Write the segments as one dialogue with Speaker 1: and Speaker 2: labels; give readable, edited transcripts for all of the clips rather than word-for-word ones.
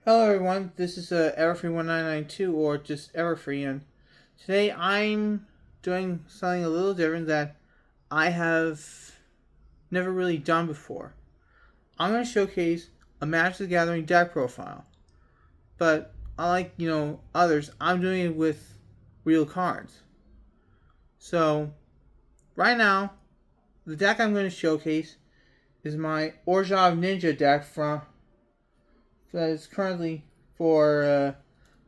Speaker 1: Hello everyone, this is Everfree1992 or just Everfree, and today I'm doing something a little different that I have never really done before. I'm going to showcase a Magic the Gathering deck profile, but unlike, others, I'm doing it with real cards. So, right now, the deck I'm going to showcase is my Orzhov Ninja deck that is currently for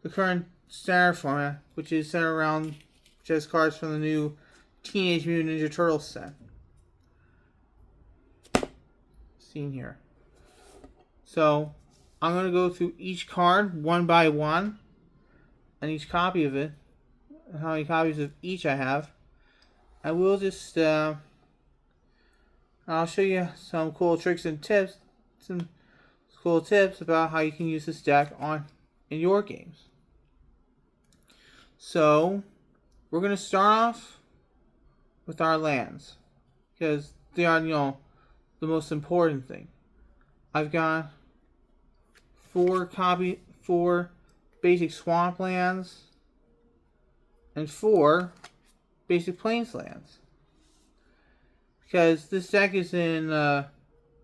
Speaker 1: the current standard format, which is centered around just cards from the new Teenage Mutant Ninja Turtles set. Seen here. So I'm going to go through each card one by one, and each copy of it, and how many copies of each I have. I will just I'll show you some cool tricks and tips, some cool tips about how you can use this deck in your games. So we're going to start off with our lands, because they are, the most important thing. I've got four basic swamp lands and four basic plains lands. Because this deck is in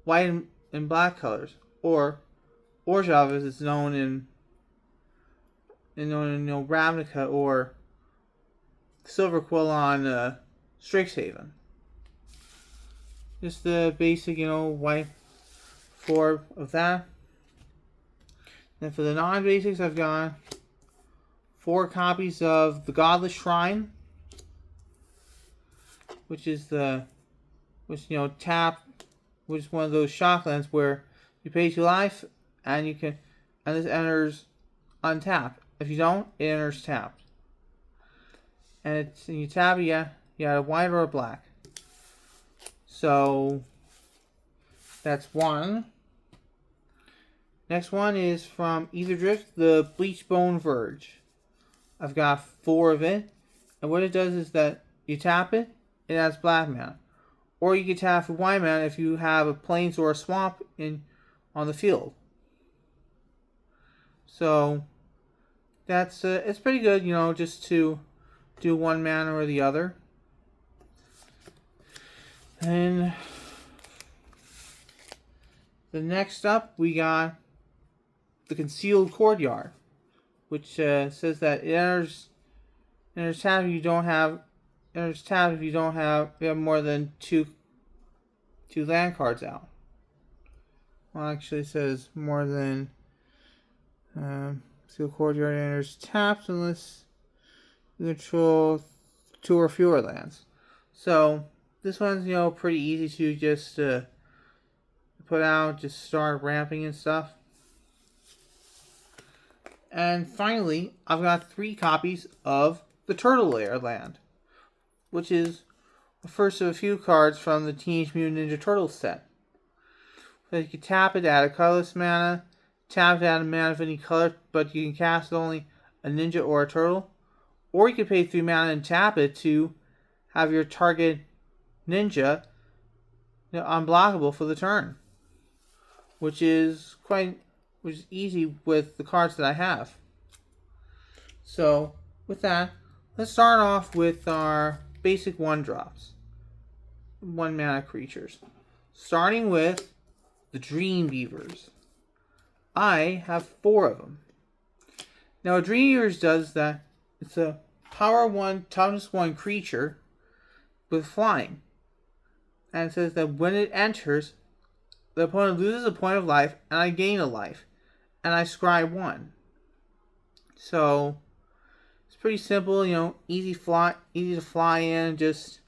Speaker 1: white and black colors, or Orzhov as it's known in Ravnica or Silver Quill on Strixhaven. Just the basic, white four of that. Then for the non-basics, I've got four copies of the Godless Shrine, which is tap, which is one of those shocklands where you pay 2 life and this enters untapped. If you don't, it enters tapped. And you tap it, you got a white or a black. So that's one. Next one is from Ether Drift, the Bleachbone Verge. I've got 4 of it, and what it does is that you tap it, it adds black mana. Or you can tap for white mana if you have a plains or a swamp on the field. So that's it's pretty good, just to do one mana or the other. And the next up, we got the Concealed Courtyard, which says that it enters tab if you don't have more than two land cards out. Well, actually, it says more than Concealed Courtyard enters tapped unless you control 2 or fewer lands. So this one's pretty easy to just put out, just start ramping and stuff. And finally, I've got 3 copies of the Turtle Lair land, which is the first of a few cards from the Teenage Mutant Ninja Turtles set. So you can tap it, add a colorless mana, tap it, add a mana of any color, but you can cast only a ninja or a turtle. Or you can pay 3 mana and tap it to have your target ninja unblockable for the turn, which is easy with the cards that I have. So with that, let's start off with our basic 1-drops, 1 mana creatures, starting with the Dream Beavers. I have 4 of them. Now, what Dream Beavers does that it's a power 1, toughness 1 creature with flying. And it says that when it enters, the opponent loses a point of life, and I gain a life. And I scry 1. So it's pretty simple, easy to fly in, just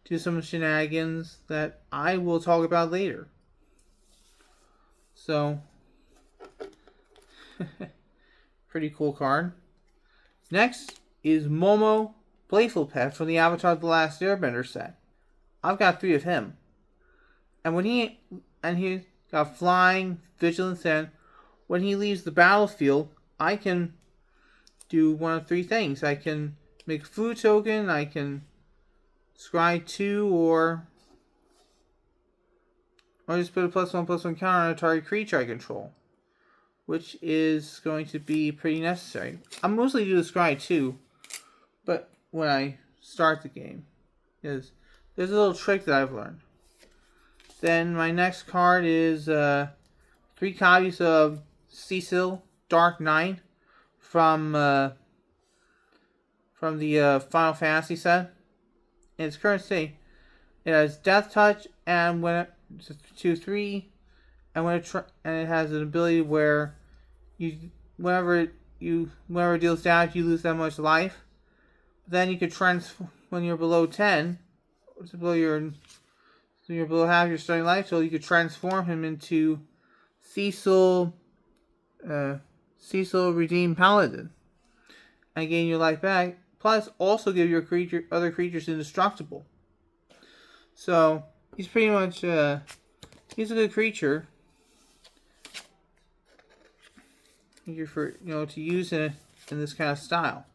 Speaker 1: do some shenanigans that I will talk about later. So pretty cool card. Next is Momo Playful Pet from the Avatar The Last Airbender set. I've got 3 of him. And he's got flying, vigilance, and when he leaves the battlefield, I can do one of 3 things. I can make a food token, I can scry 2, or just put a +1/+1 counter on a target creature I control. which is going to be pretty necessary. I mostly do the scry too, but when I start the game, there's a little trick that I've learned. Then my next card is 3 copies of Cecil Dark Knight from the Final Fantasy set. In its current state, it has Death Touch and when it's 2/3, and it has an ability where whenever it deals damage, you lose that much life. Then you could when you're below 10, you're below half your starting life, so you could transform him into Cecil Redeemed Paladin and gain your life back. Plus, also give your other creatures indestructible. So he's pretty much he's a good creature. For to use in this kind of style.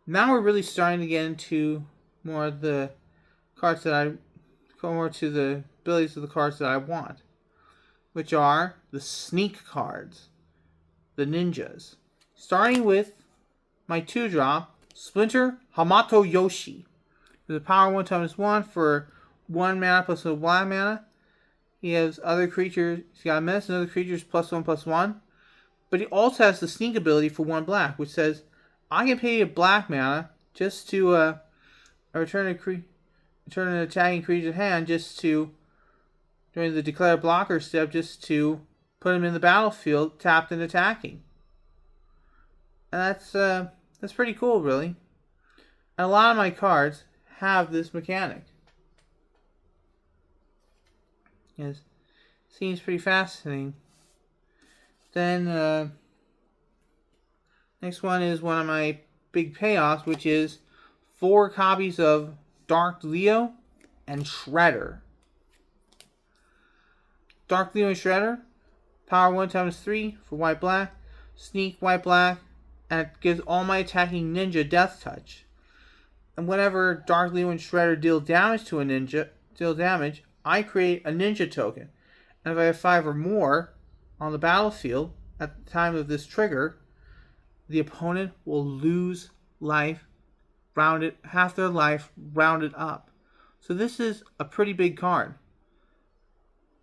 Speaker 1: Now we're really starting to get into more of the cards that more to the abilities of the cards that I want, which are the sneak cards, the ninjas. Starting with my 2-drop, Splinter Hamato Yoshi. With a power 1/1 for 1 mana plus 1 black mana. He has other creatures. He's got a menace and other creatures +1/+1. But he also has the sneak ability for 1 black, which says I can pay a black mana just to return an attacking creature's hand just to during the declare blocker step just to put him in the battlefield tapped and attacking. And that's pretty cool, really. And a lot of my cards have this mechanic. It seems pretty fascinating. Then next one is one of my big payoffs, which is 4 copies of Dark Leo and Shredder. Dark Leo and Shredder, power 1/3 for white black, sneak white black, and it gives all my attacking ninja Death Touch. And whenever Dark Leo and Shredder deal damage to a ninja, I create a ninja token. And if I have 5 or more on the battlefield at the time of this trigger, the opponent will lose life, half their life rounded up. So this is a pretty big card.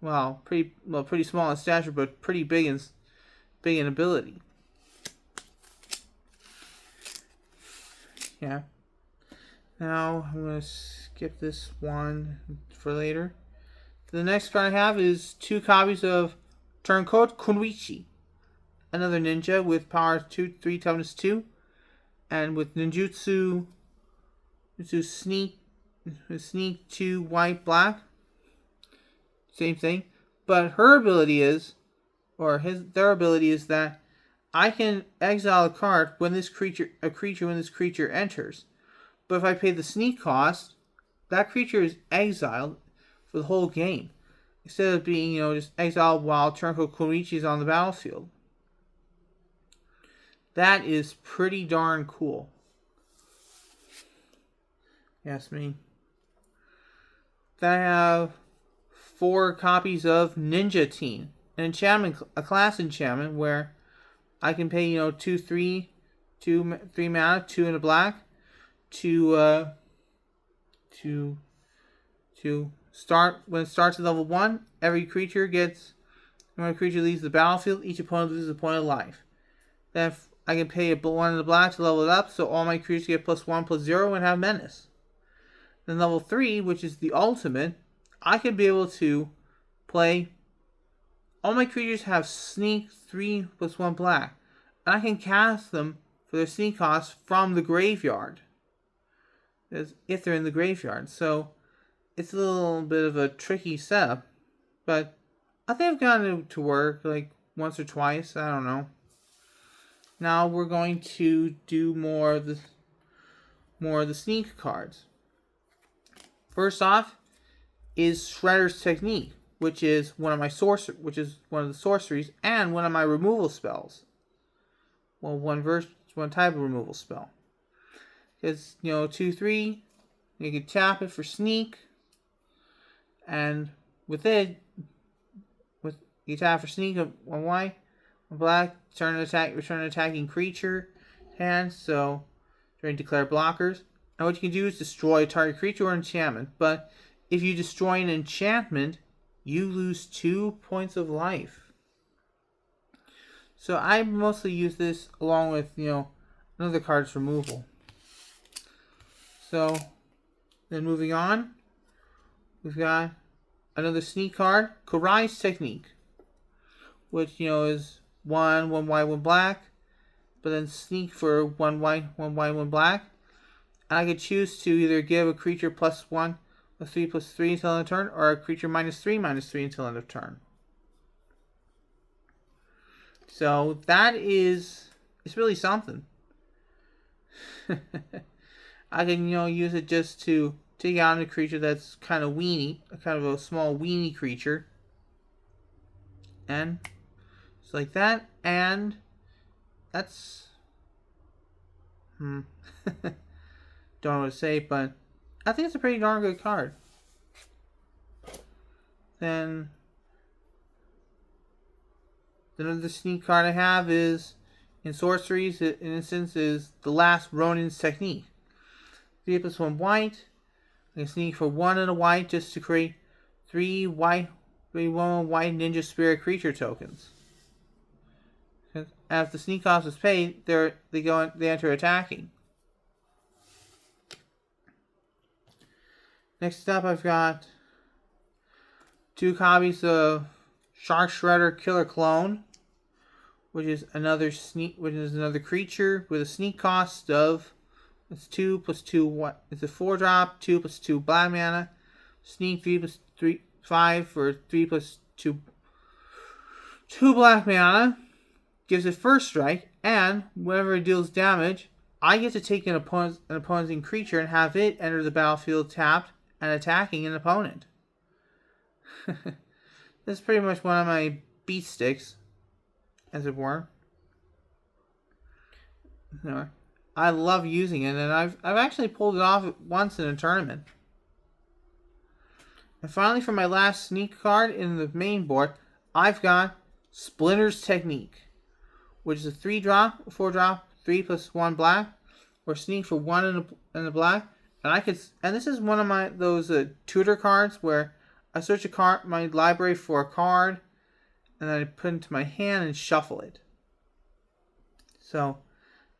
Speaker 1: Pretty small in stature, but pretty big in ability. Yeah. Now I'm gonna skip this one for later. The next card I have is 2 copies of Turncoat Kunwichi, another ninja with power 3 toughness 2, and with ninjutsu sneak 2 white black. Same thing, but her ability is, their ability is that I can exile a card when this creature enters. But if I pay the sneak cost, that creature is exiled for the whole game, instead of being just exiled while Turncoat Kunwichi is on the battlefield. That is pretty darn cool. Yes, me. Then I have 4 copies of Ninja Teen, an enchantment, a class enchantment where I can pay 3 mana, 2 in a black, to start. When it starts at level 1, when a creature leaves the battlefield, each opponent loses a point of life. Then I can pay a 1 in the black to level it up, so all my creatures get +1/+0 and have menace. Then level 3, which is the ultimate, I can be able to play. All my creatures have sneak 3 + 1 black, and I can cast them for their sneak cost from the graveyard, if they're in the graveyard. So it's a little bit of a tricky setup, but I think I've gotten it to work like once or twice. I don't know. Now we're going to do more of the sneak cards. First off is Shredder's Technique, which is one of the sorceries and one of my removal spells. Well, one type of removal spell. Because 2/3, you can tap it for sneak, and with You tap for sneak of 1 white, 1 black, return an attacking creature hand, so during declare blockers. And what you can do is destroy a target creature or enchantment, but if you destroy an enchantment, you lose 2 points of life. So I mostly use this along with, another card's removal. So then moving on, we've got another sneak card, Karai's Technique, which, is 1 white, 1 black, but then sneak for 1 white, 1 black. And I could choose to either give a creature +1, +3/+3 until end of turn, or a creature -3/-3 until end of turn. So that it's really something. I can, use it just to take out a creature that's kind of weenie, kind of a small weenie creature. And just like that, and that's don't know what to say, but I think it's a pretty darn good card. Then another sneak card I have is in sorceries. In instance, is the Last Ronin's Technique. 3/1 white. I can sneak for 1 and a white just to create 3 white, 1 white ninja spirit creature tokens. As the sneak cost is paid, they enter attacking. Next up, I've got 2 copies of Shark Shredder Killer Clone, which is another creature with a sneak cost of 2/2 what? It's a 4-drop, 2/2 black mana. Sneak 3/3/5 for 3/2 2 black mana. Gives it first strike, and whenever it deals damage, I get to take an opposing creature and have it enter the battlefield tapped and attacking an opponent. This is pretty much one of my beat sticks, as it were. I love using it, and I've actually pulled it off once in a tournament. And finally, for my last sneak card in the main board, I've got Splinter's Technique, which is a 3-drop, 4-drop, 3/1 black, or sneak for 1 and a black. And this is one of those tutor cards where I search my library for a card, and then I put it into my hand and shuffle it. So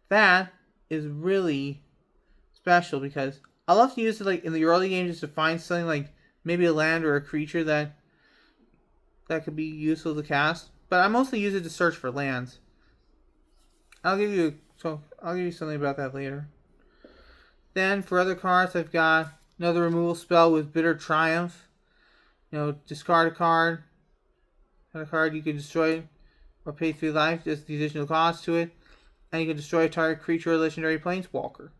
Speaker 1: that is really special because I love to use it in the early game just to find something like maybe a land or a creature that could be useful to cast. But I mostly use it to search for lands. I'll give you something about that later. Then for other cards, I've got another removal spell with Bitter Triumph. Discard a card. A card you can destroy or pay 3 life, just the additional cost to it. And you can destroy a target creature or legendary planeswalker.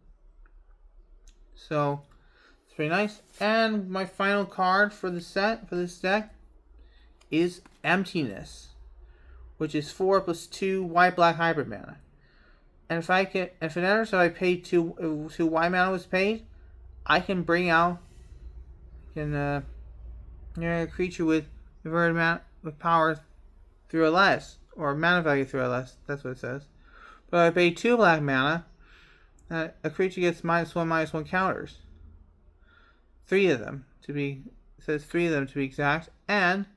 Speaker 1: So it's pretty nice. And my final card for this deck is Emptiness, which is 4/2 white black hybrid mana. And if it enters, if I pay 2 white mana was paid, I can bring out a creature with reverted mana with power 3 or less, or mana value 3 or less. That's what it says. But if I pay 2 black mana, a creature gets -1/-1 counters. 3 of them to be. It says 3 of them to be exact, and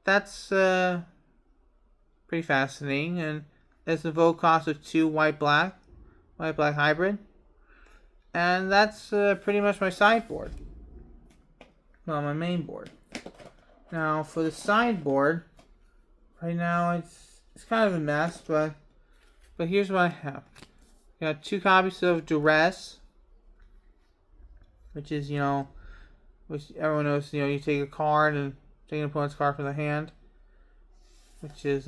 Speaker 1: that's pretty fascinating. And it's a vote cost of 2 white black hybrid, and that's pretty much my sideboard. Well, my main board. Now for the sideboard, right now it's kind of a mess, but here's what I have. I got 2 copies of Duress, which is which everyone knows. You take a card and take an opponent's card from the hand, which is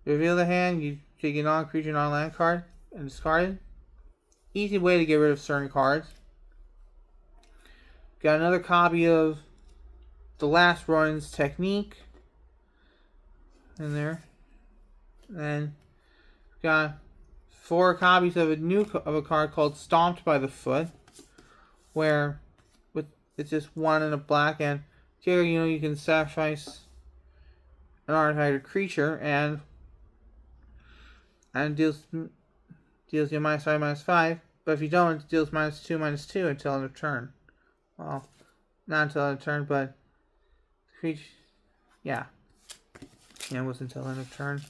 Speaker 1: reveal the hand. You take a non-creature, non-land card and discard it. Easy way to get rid of certain cards. Got another copy of the Last Ronin's Technique in there, and got 4 copies of a card called Stomped by the Foot, where it's just 1 and a black, and here you can sacrifice an artifact creature and deals you -5, -5. But if you don't, it deals -2, -2 until end of turn. Well, not until end of turn, but creature, yeah, it was until end of turn.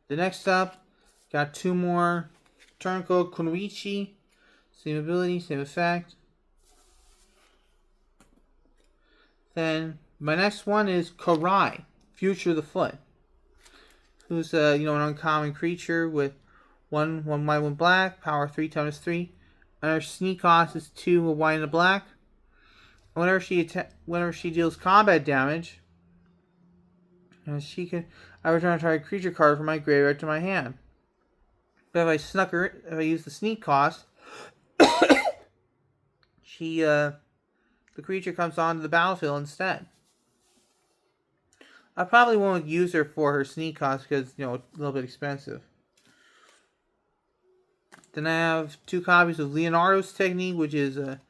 Speaker 1: The next up, got 2 more. Turn code Kunoichi. Same ability, same effect. Then my next one is Karai, Future of the Foot. Who's an uncommon creature with 1 white, 1 black, power 3 times 3. And her sneak cost is 2 white and a black. And whenever she deals combat damage, I return a target creature card from my graveyard to my hand. But if I use the sneak cost, the creature comes onto the battlefield instead. I probably won't use her for her sneak cost because, a little bit expensive. Then I have 2 copies of Leonardo's Technique, which is a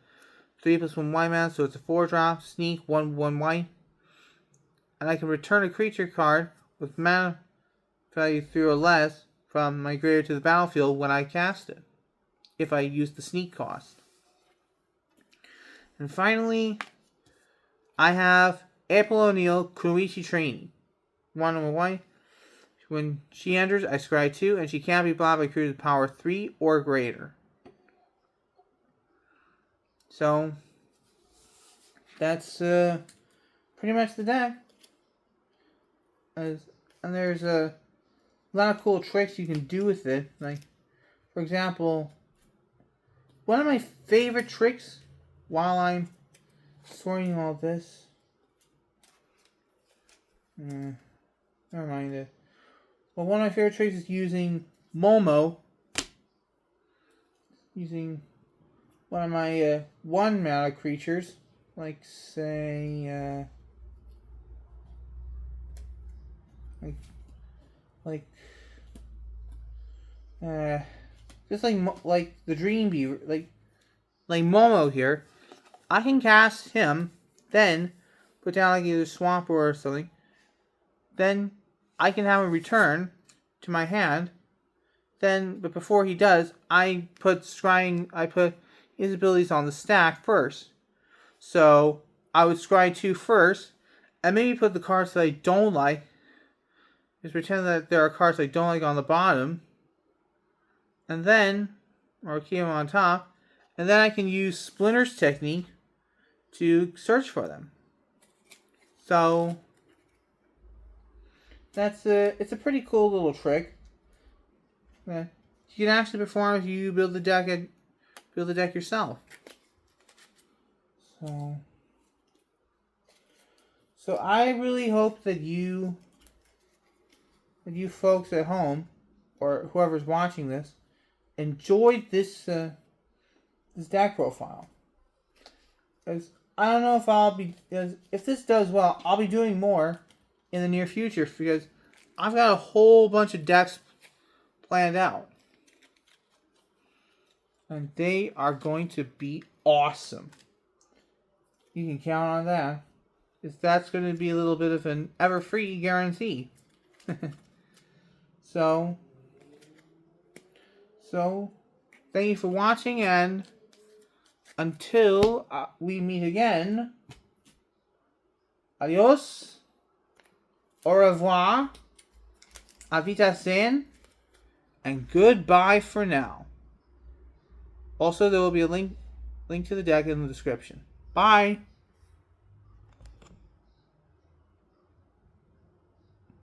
Speaker 1: 3+1 white mana, so it's a 4-drop, sneak, 1/1 white. And I can return a creature card with mana value 3 or less from my graveyard to the battlefield when I cast it, if I use the sneak cost. And finally, I have April O'Neil, Kunoichi Training. 1 white. When she enters, I scry 2, and she can't be blocked by creatures with power 3 or greater. So, that's pretty much the deck. And there's a lot of cool tricks you can do with it. Like, for example, one of my favorite tricks while I'm sorting all this. Never mind it. Well, one of my favorite tricks is using Momo. Using one of my 1 mana creatures. Like, say, just like the Dream Beaver, like Momo here. I can cast him, then put down like either Swamp or something. Then I can have him return to my hand. But before he does, I put his abilities on the stack first. So I would scry 2 first, and maybe put the cards that I don't like. Just pretend that there are cards I don't like on the bottom, and then, or keep them on top, and then I can use Splinter's Technique to search for them. So it's a pretty cool little trick that you can actually perform if you build the deck yourself. So I really hope that you folks at home, or whoever's watching this, enjoyed this deck profile. Because I don't know if this does well, I'll be doing more in the near future, because I've got a whole bunch of decks planned out. And they are going to be awesome. You can count on that. Because that's going to be a little bit of an ever-free guarantee. So, thank you for watching, and until we meet again, adios, au revoir, auf Wiedersehen, and goodbye for now. Also, there will be a link to the deck in the description. Bye!